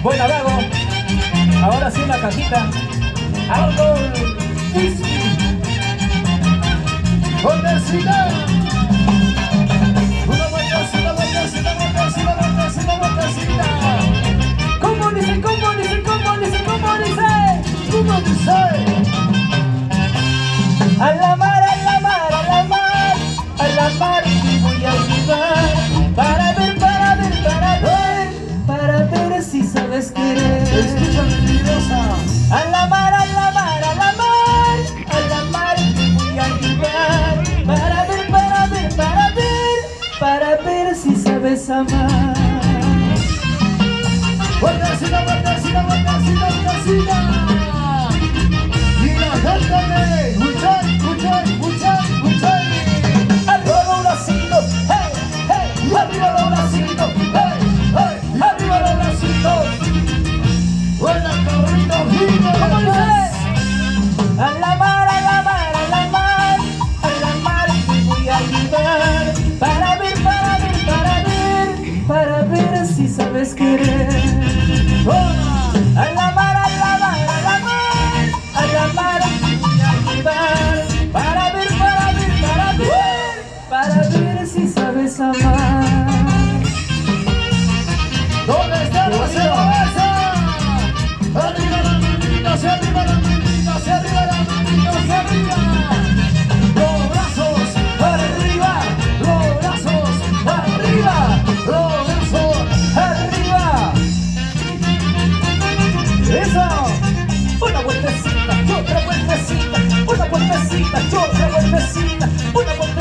Buena, Dago. Ahora sí la cajita. Alcohol. ¡Botecita! Una botecita, botecita, botecita, botecita, botecita. ¿Cómo dice? ¿Cómo dice? ¿Cómo dice? ¿Cómo dice? ¿Cómo dice? A la mar, a la mar, a la mar, a la mar te voy a llevar para ver, para ver, para ver si sabes querer. Escucha mi diosa. A la mar, a la mar, a la mar, a la mar te voy a llevar para ver, para ver si sabes amar. Botecita, botecita, botecita, botecita. Y la gente de Huichay, Huichay, Huichay, Huichay. Arriba los bracitos, hey, hey, arriba los bracitos, hey, hey, arriba los bracitos. Buena carrito, ¿Cómo dice? Jiménez. A la mar, a la mar, a la mar, a la mar te voy a llevar para ver si sabes querer. A la mar, a la mar, a la mar, a la mar te voy a llevar para ver si sabes amar. ¿Dónde está la cerveza? Arriba la manita, hacia arriba la manita, hacia arriba la manita, hacia arriba. Los brazos arriba, los brazos arriba, los brazos ¡Arriba! ¡Eso! Una vueltecita, y otra vueltecita, una vueltecita, y otra vueltecita, una vueltecita.